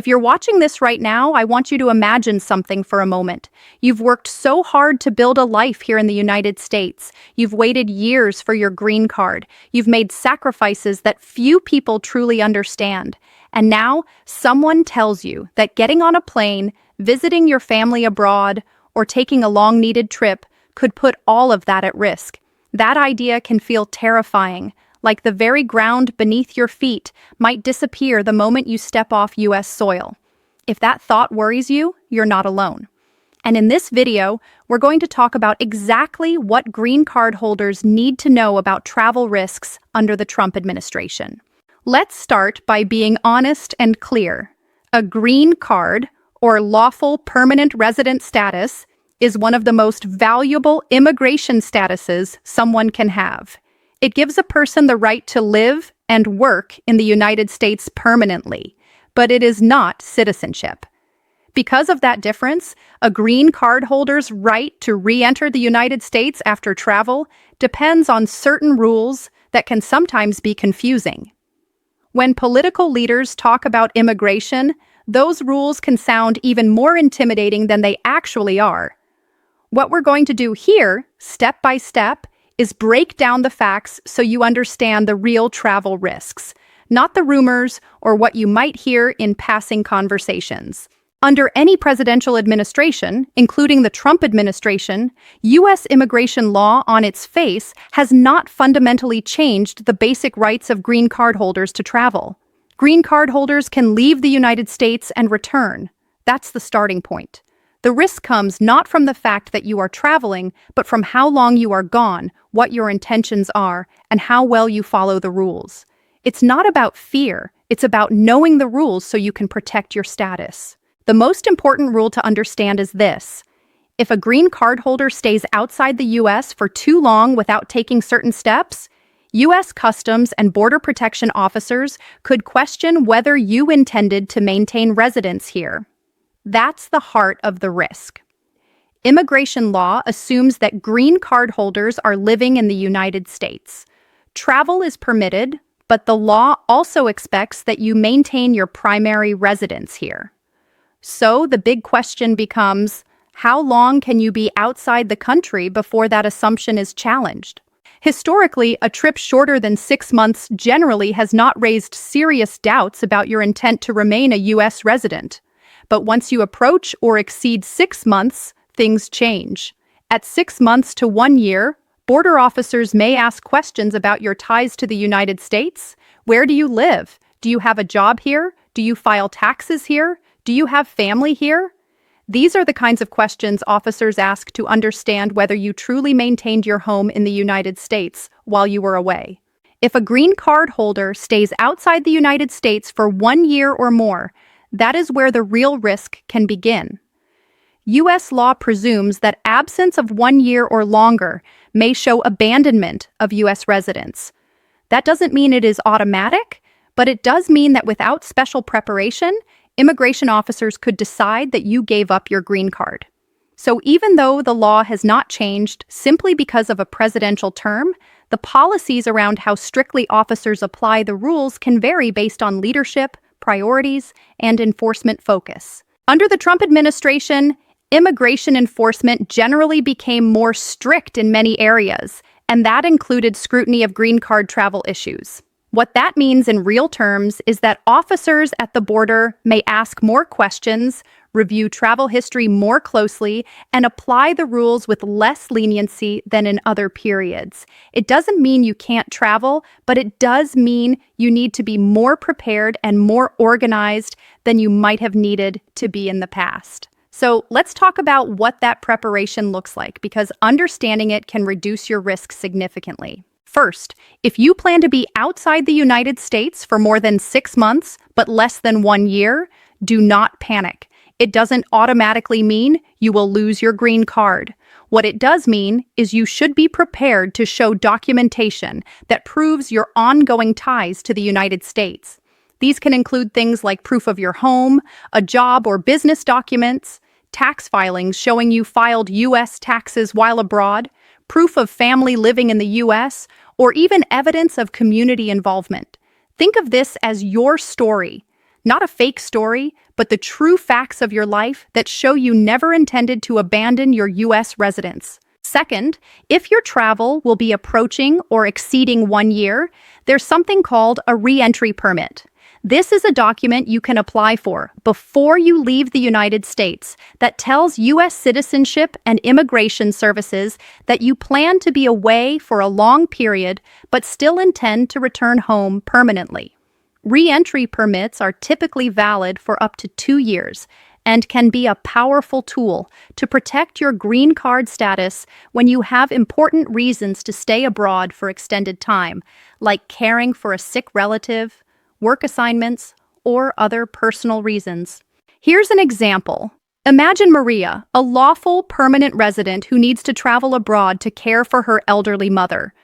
If you're watching this right now, I want you to imagine something for a moment. You've worked so hard to build a life here in the United States. You've waited years for your green card. You've made sacrifices that few people truly understand. And now, someone tells you that getting on a plane, visiting your family abroad, or taking a long-needed trip could put all of that at risk. That idea can feel terrifying, like the very ground beneath your feet might disappear the moment you step off U.S. soil. If that thought worries you, you're not alone. And in this video, we're going to talk about exactly what green card holders need to know about travel risks under the Trump administration. Let's start by being honest and clear. A green card, or lawful permanent resident status, is one of the most valuable immigration statuses someone can have. It gives a person the right to live and work in the United States permanently, but it is not citizenship. Because of that difference, a green card holder's right to re-enter the United States after travel depends on certain rules that can sometimes be confusing. When political leaders talk about immigration, those rules can sound even more intimidating than they actually are. What we're going to do here, step by step, is break down the facts so you understand the real travel risks, not the rumors or what you might hear in passing conversations. Under any presidential administration, including the Trump administration, U.S. immigration law on its face has not fundamentally changed the basic rights of green card holders to travel. Green card holders can leave the United States and return. That's the starting point. The risk comes not from the fact that you are traveling, but from how long you are gone, what your intentions are, and how well you follow the rules. It's not about fear, it's about knowing the rules so you can protect your status. The most important rule to understand is this. If a green card holder stays outside the U.S. for too long without taking certain steps, U.S. Customs and Border Protection officers could question whether you intended to maintain residence here. That's the heart of the risk. Immigration law assumes that green card holders are living in the United States. Travel is permitted, but the law also expects that you maintain your primary residence here. So the big question becomes, how long can you be outside the country before that assumption is challenged? Historically, a trip shorter than 6 months generally has not raised serious doubts about your intent to remain a U.S. resident. But once you approach or exceed 6 months, things change. At 6 months to 1 year, border officers may ask questions about your ties to the United States. Where do you live? Do you have a job here? Do you file taxes here? Do you have family here? These are the kinds of questions officers ask to understand whether you truly maintained your home in the United States while you were away. If a green card holder stays outside the United States for 1 year or more, that is where the real risk can begin. U.S. law presumes that absence of 1 year or longer may show abandonment of U.S. residence. That doesn't mean it is automatic, but it does mean that without special preparation, immigration officers could decide that you gave up your green card. So even though the law has not changed simply because of a presidential term, the policies around how strictly officers apply the rules can vary based on leadership, priorities, and enforcement focus. Under the Trump administration, immigration enforcement generally became more strict in many areas, and that included scrutiny of green card travel issues. What that means in real terms is that officers at the border may ask more questions, review travel history more closely, and apply the rules with less leniency than in other periods. It doesn't mean you can't travel, but it does mean you need to be more prepared and more organized than you might have needed to be in the past. So let's talk about what that preparation looks like, because understanding it can reduce your risk significantly. First, if you plan to be outside the United States for more than 6 months, but less than 1 year, do not panic. It doesn't automatically mean you will lose your green card. What it does mean is you should be prepared to show documentation that proves your ongoing ties to the United States. These can include things like proof of your home, a job or business documents, tax filings showing you filed U.S. taxes while abroad, proof of family living in the U.S., or even evidence of community involvement. Think of this as your story, not a fake story, but the true facts of your life that show you never intended to abandon your U.S. residence. Second, if your travel will be approaching or exceeding 1 year, there's something called a re-entry permit. This is a document you can apply for before you leave the United States that tells U.S. Citizenship and Immigration Services that you plan to be away for a long period but still intend to return home permanently. Re-entry permits are typically valid for up to 2 years and can be a powerful tool to protect your green card status when you have important reasons to stay abroad for extended time, like caring for a sick relative, work assignments, or other personal reasons. Here's an example. Imagine Maria, a lawful permanent resident who needs to travel abroad to care for her elderly mother.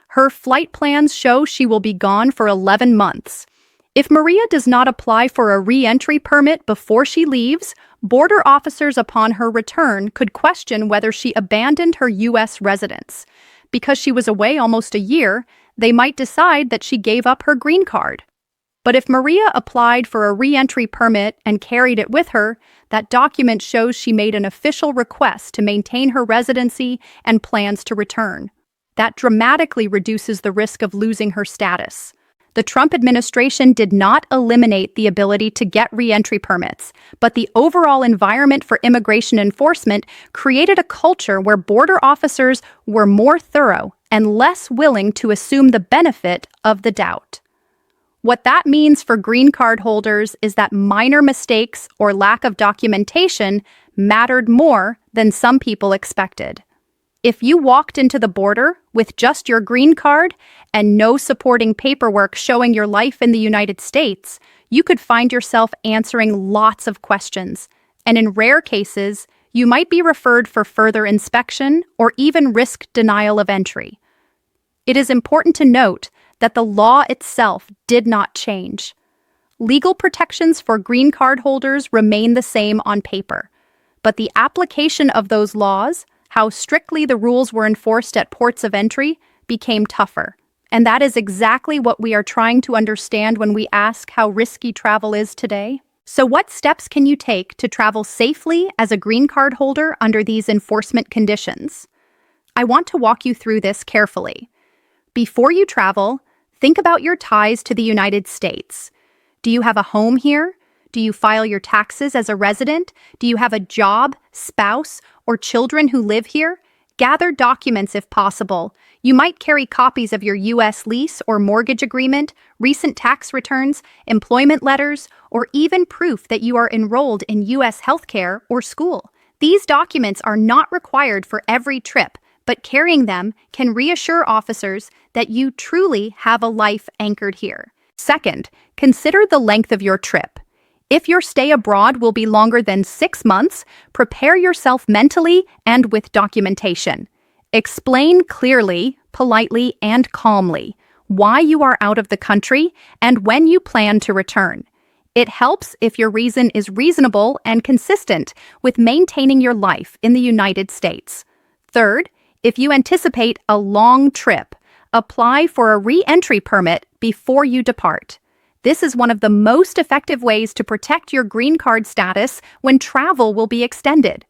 Her flight plans show she will be gone for 11 months. If Maria does not apply for a re-entry permit before she leaves, border officers upon her return could question whether she abandoned her U.S. residence. Because she was away almost a year, they might decide that she gave up her green card. But if Maria applied for a re-entry permit and carried it with her, that document shows she made an official request to maintain her residency and plans to return. That dramatically reduces the risk of losing her status. The Trump administration did not eliminate the ability to get re-entry permits, but the overall environment for immigration enforcement created a culture where border officers were more thorough and less willing to assume the benefit of the doubt. What that means for green card holders is that minor mistakes or lack of documentation mattered more than some people expected. If you walked into the border with just your green card and no supporting paperwork showing your life in the United States, you could find yourself answering lots of questions, and in rare cases, you might be referred for further inspection or even risk denial of entry. It is important to note that the law itself did not change. Legal protections for green card holders remain the same on paper, but the application of those laws, how strictly the rules were enforced at ports of entry, became tougher. And that is exactly what we are trying to understand when we ask how risky travel is today. So what steps can you take to travel safely as a green card holder under these enforcement conditions? I want to walk you through this carefully. Before you travel, think about your ties to the United States. Do you have a home here? Do you file your taxes as a resident? Do you have a job, spouse, or children who live here? Gather documents if possible. You might carry copies of your U.S. lease or mortgage agreement, recent tax returns, employment letters, or even proof that you are enrolled in U.S. healthcare or school. These documents are not required for every trip, but carrying them can reassure officers that you truly have a life anchored here. Second, consider the length of your trip. If your stay abroad will be longer than 6 months, prepare yourself mentally and with documentation. Explain clearly, politely, and calmly why you are out of the country and when you plan to return. It helps if your reason is reasonable and consistent with maintaining your life in the United States. Third, if you anticipate a long trip, apply for a re-entry permit before you depart. This is one of the most effective ways to protect your green card status when travel will be extended.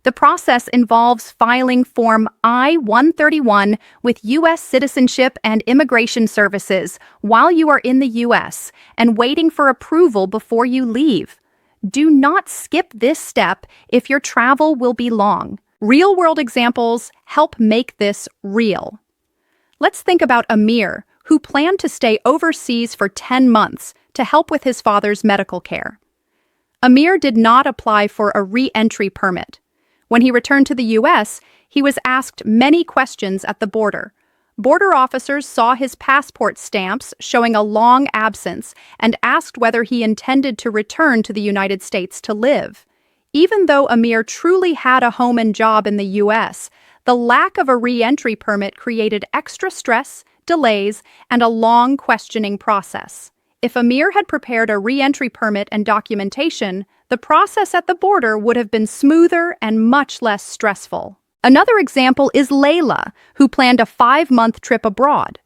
The process involves filing Form I-131 with U.S. Citizenship and Immigration Services while you are in the U.S. and waiting for approval before you leave. Do not skip this step if your travel will be long. Real-world examples help make this real. Let's think about Amir, who planned to stay overseas for 10 months to help with his father's medical care. Amir did not apply for a re-entry permit. When he returned to the U.S., he was asked many questions at the border. Border officers saw his passport stamps showing a long absence and asked whether he intended to return to the United States to live. Even though Amir truly had a home and job in the U.S., the lack of a re-entry permit created extra stress, delays, and a long questioning process. If Amir had prepared a re-entry permit and documentation, the process at the border would have been smoother and much less stressful. Another example is Layla, who planned a 5-month trip abroad.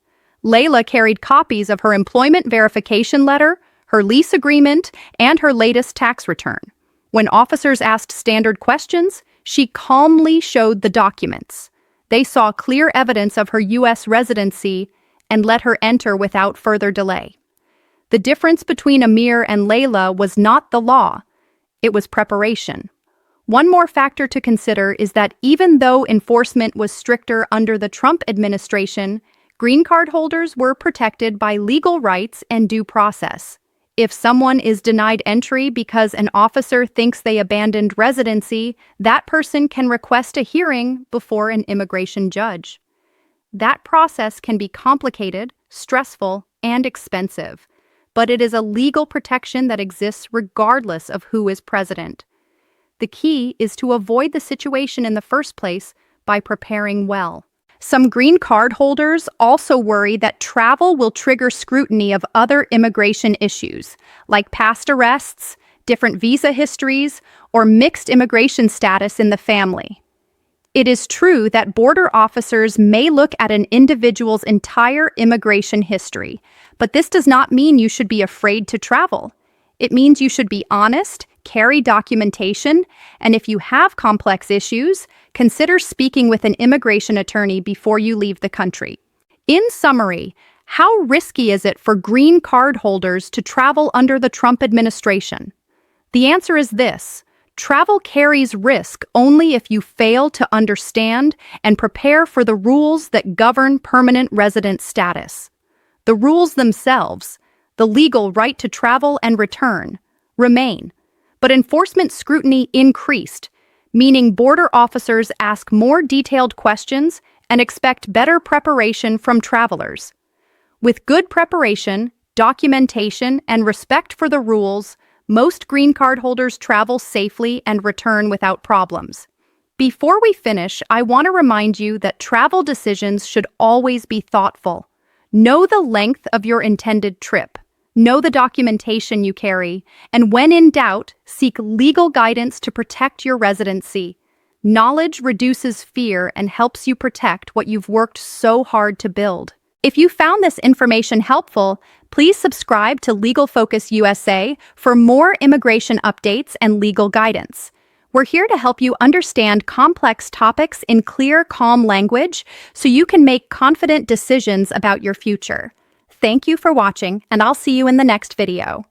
Layla carried copies of her employment verification letter, her lease agreement, and her latest tax return. When officers asked standard questions, she calmly showed the documents. They saw clear evidence of her U.S. residency and let her enter without further delay. The difference between Amir and Layla was not the law, it was preparation. One more factor to consider is that even though enforcement was stricter under the Trump administration, green card holders were protected by legal rights and due process. If someone is denied entry because an officer thinks they abandoned residency, that person can request a hearing before an immigration judge. That process can be complicated, stressful, and expensive, but it is a legal protection that exists regardless of who is president. The key is to avoid the situation in the first place by preparing well. Some green card holders also worry that travel will trigger scrutiny of other immigration issues, like past arrests, different visa histories, or mixed immigration status in the family. It is true that border officers may look at an individual's entire immigration history, but this does not mean you should be afraid to travel. It means you should be honest, carry documentation, and if you have complex issues, consider speaking with an immigration attorney before you leave the country. In summary, how risky is it for green card holders to travel under the Trump administration? The answer is this: travel carries risk only if you fail to understand and prepare for the rules that govern permanent resident status. The rules themselves, the legal right to travel and return, remain, but enforcement scrutiny increased, meaning border officers ask more detailed questions and expect better preparation from travelers. With good preparation, documentation, and respect for the rules, most green card holders travel safely and return without problems. Before we finish, I want to remind you that travel decisions should always be thoughtful. Know the length of your intended trip. Know the documentation you carry, and when in doubt, seek legal guidance to protect your residency. Knowledge reduces fear and helps you protect what you've worked so hard to build. If you found this information helpful, please subscribe to Legal Focus USA for more immigration updates and legal guidance. We're here to help you understand complex topics in clear, calm language so you can make confident decisions about your future. Thank you for watching, and I'll see you in the next video.